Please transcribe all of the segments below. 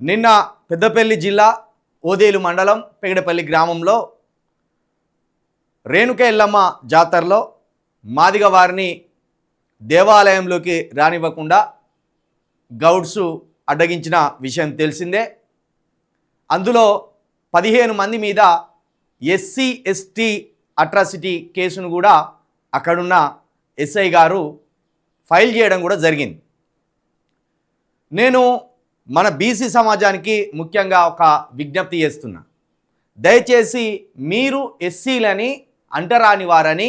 నిన్న పెద్దపల్లి జిల్లా ఓదేలు మండలం పెగడపల్లి గ్రామంలో రేణుక ఎల్లమ్మ జాతరలో మాదిగ వారిని దేవాలయంలోకి రానివ్వకుండా గౌడ్స్ అడ్డగించిన విషయం తెలిసిందే. అందులో 15 మంది మీద ఎస్సీ ఎస్టీ అట్రాసిటీ కేసును కూడా అక్కడున్న ఎస్ఐ గారు ఫైల్ చేయడం కూడా జరిగింది. నేను మన బీసీ సమాజానికి ముఖ్యంగా ఒక విజ్ఞప్తి చేస్తున్నా. దయచేసి మీరు ఎస్సీలని అంటరాని వారని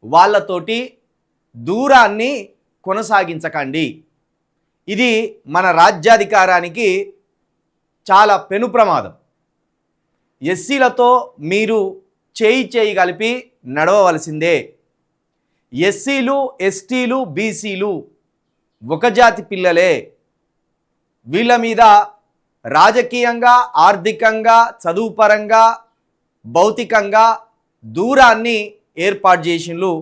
వాళ్ళతోటి దూరాన్ని కొనసాగించకండి. ఇది మన రాజ్యాధికారానికి చాలా పెను ప్రమాదం. ఎస్సీలతో మీరు చేయి కలిపి నడవవలసిందే. ఎస్సీలు ఎస్టీలు బీసీలు ఒక జాతి పిల్లలే. వీళ్ళ మీద రాజకీయంగా ఆర్థికంగా చదువుపరంగా భౌతికంగా దూరాన్ని ఏర్పాటు చేసిండ్రు.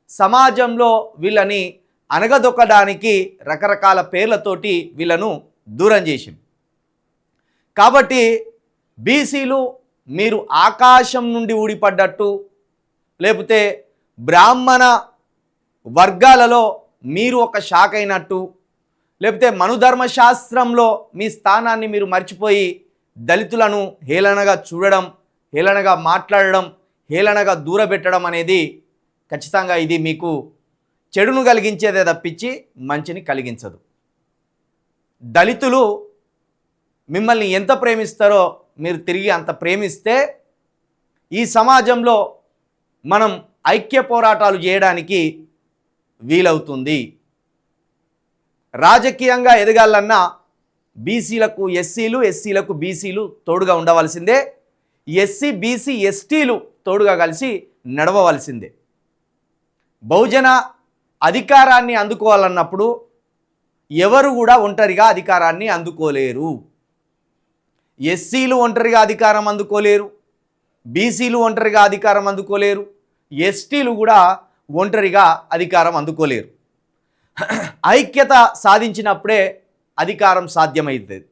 సమాజంలో వీళ్ళని అనగదొక్కడానికి రకరకాల పేర్లతోటి వీళ్ళను దూరం చేసిండ్రు. కాబట్టి బీసీలు మీరు ఆకాశం నుండి ఊడిపడ్డట్టు, లేకపోతే బ్రాహ్మణ వర్గాలలో మీరు ఒక శాఖ అయినట్టు, లేకపోతే మనుధర్మశాస్త్రంలో మీ స్థానాన్ని మీరు మర్చిపోయి దళితులను హేళనగా చూడడం, హేళనగా మాట్లాడడం, హేళనగా దూరబెట్టడం అనేది ఖచ్చితంగా ఇది మీకు చెడును కలిగించేదే తప్పించి మంచిని కలిగించదు. దళితులు మిమ్మల్ని ఎంత ప్రేమిస్తారో మీరు తిరిగి అంత ప్రేమిస్తే ఈ సమాజంలో మనం ఐక్య పోరాటాలు చేయడానికి వీలవుతుంది. రాజకీయంగా ఎదగాలన్నా బీసీలకు ఎస్సీలు, ఎస్సీలకు బీసీలు తోడుగా ఉండవలసిందే. ఎస్సీ బీసీ ఎస్టీలు తోడుగా కలిసి నడవవలసిందే. బహుజన అధికారాన్ని అందుకోవాలన్నప్పుడు ఎవరు కూడా ఒంటరిగా అధికారాన్ని అందుకోలేరు. ఎస్సీలు ఒంటరిగా అధికారం అందుకోలేరు, బీసీలు ఒంటరిగా అధికారం అందుకోలేరు, ఎస్టీలు కూడా ఒంటరిగా అధికారం అందుకోలేరు. ఐక్యత సాధించినప్పుడే అధికారం సాధ్యమవుతుంది.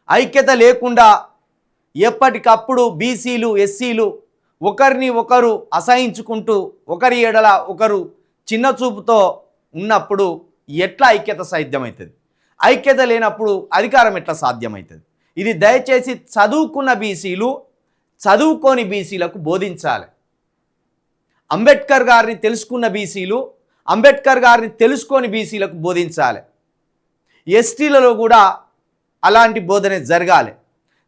ఐక్యత లేకుండా ఎప్పటికప్పుడు బీసీలు ఎస్సీలు ఒకరిని ఒకరు అసహించుకుంటూ ఒకరి ఎడల ఒకరు చిన్న చూపుతో ఉన్నప్పుడు ఎట్లా ఐక్యత సాధ్యమవుతుంది? ఐక్యత లేనప్పుడు అధికారం ఎట్లా సాధ్యమవుతుంది? ఇది దయచేసి చదువుకున్న బీసీలు చదువుకోని బీసీలకు బోధించాలి. అంబేద్కర్ గారిని తెలుసుకున్న బీసీలు అంబేద్కర్ గారిని తెలుసుకొని బీసీలకు బోధించాలి. ఎస్టీలలో కూడా అలాంటి బోధన జరగాలి.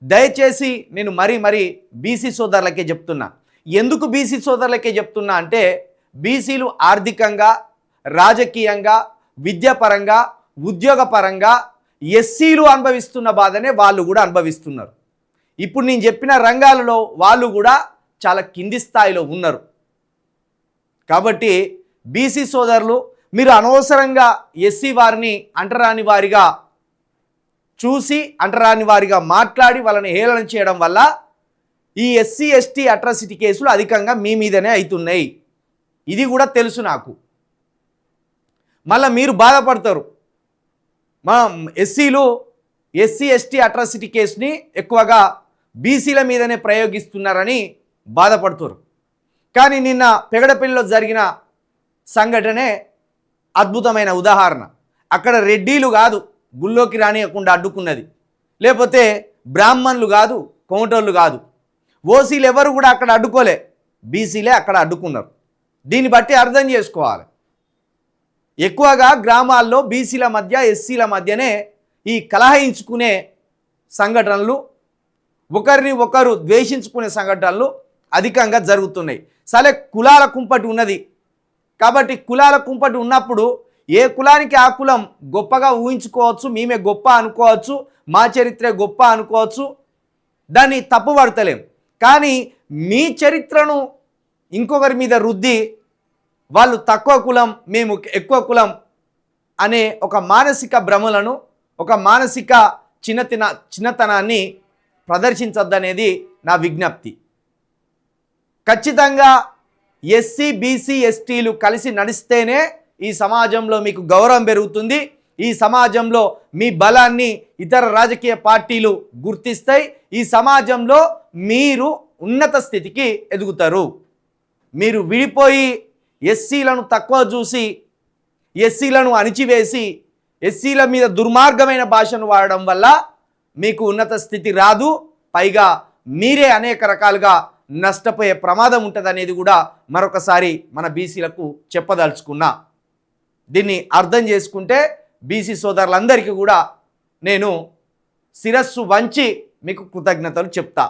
దయచేసి నేను మరీ బీసీ సోదరులకే చెప్తున్నా. ఎందుకు బీసీ సోదరులకే చెప్తున్నా అంటే బీసీలు ఆర్థికంగా రాజకీయంగా విద్యాపరంగా ఉద్యోగపరంగా ఎస్సీలు అనుభవిస్తున్న బాధనే వాళ్ళు కూడా అనుభవిస్తున్నారు. ఇప్పుడు నేను చెప్పిన రంగాలలో వాళ్ళు కూడా చాలా కింది స్థాయిలో ఉన్నారు. కాబట్టి బీసీ సోదరులు మీరు అనవసరంగా ఎస్సీ వారిని అంటరాని వారిగా చూసి అంటరాని వారిగా మాట్లాడి వాళ్ళని హేళన చేయడం వల్ల ఈ ఎస్సీ ఎస్టీ అట్రాసిటీ కేసులు అధికంగా మీ మీదనే అవుతున్నాయి. ఇది కూడా తెలుసు నాకు. మళ్ళీ మీరు బాధపడతారు. మా ఎస్సీలు ఎస్సీ ఎస్టీ అట్రాసిటీ కేసుని ఎక్కువగా బీసీల మీదనే ప్రయోగిస్తున్నారని బాధపడుతారు. కానీ నిన్న పెగడపల్లిలో జరిగిన సంఘటనే అద్భుతమైన ఉదాహరణ. అక్కడ రెడ్డీలు కాదు గుళ్ళోకి రానియకుండా అడ్డుకున్నది, లేకపోతే బ్రాహ్మణులు కాదు కోమటోళ్ళు కాదు, ఓసీలు ఎవరు కూడా అక్కడ అడ్డుకోలే, బీసీలే అక్కడ అడ్డుకున్నారు. దీన్ని బట్టి అర్థం చేసుకోవాలి. ఎక్కువగా గ్రామాల్లో బీసీల మధ్య ఎస్సీల మధ్యనే ఈ కలహించుకునే సంఘటనలు, ఒకరిని ఒకరు ద్వేషించుకునే సంఘటనలు అధికంగా జరుగుతున్నాయి. సరే, కులాల కుంపటి ఉన్నది కాబట్టి కులాల కుంపటి ఉన్నప్పుడు ఏ కులానికి ఆ కులం గొప్పగా ఊహించుకోవచ్చు, మేమే గొప్ప అనుకోవచ్చు, మా చరిత్రే గొప్ప అనుకోవచ్చు, దాన్ని తప్పుపడతలేం. కానీ మీ చరిత్రను ఇంకొకరి మీద రుద్ది వాళ్ళు తక్కువ కులం మేము ఎక్కువ కులం అనే ఒక మానసిక భ్రమలను ఒక మానసిక చిన్నతనాన్ని ప్రదర్శించొద్దనేది నా విజ్ఞప్తి. ఖచ్చితంగా ఎస్సీ బీసీ ఎస్టీలు కలిసి నడిస్తేనే ఈ సమాజంలో మీకు గౌరవం పెరుగుతుంది. ఈ సమాజంలో మీ బలాన్ని ఇతర రాజకీయ పార్టీలు గుర్తిస్తాయి. ఈ సమాజంలో మీరు ఉన్నత స్థితికి ఎదుగుతారు. మీరు విడిపోయి ఎస్సీలను తక్కువ చూసి ఎస్సీలను అణిచివేసి ఎస్సీల మీద దుర్మార్గమైన భాషను వాడడం వల్ల మీకు ఉన్నత స్థితి రాదు. పైగా మీరే అనేక రకాలుగా నష్టపోయే ప్రమాదం ఉంటుందనేది కూడా మరొకసారి మన బీసీలకు చెప్పదలుచుకున్నా. దీన్ని అర్థం చేసుకుంటే బీసీ సోదరులందరికీ కూడా నేను శిరస్సు వంచి మీకు కృతజ్ఞతలు చెప్తా.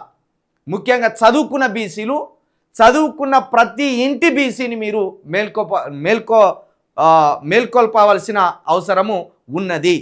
ముఖ్యంగా చదువుకున్న బీసీలు, చదువుకున్న ప్రతి ఇంటి బీసీని మీరు మేల్కొల్పవలసిన అవసరము ఉన్నది.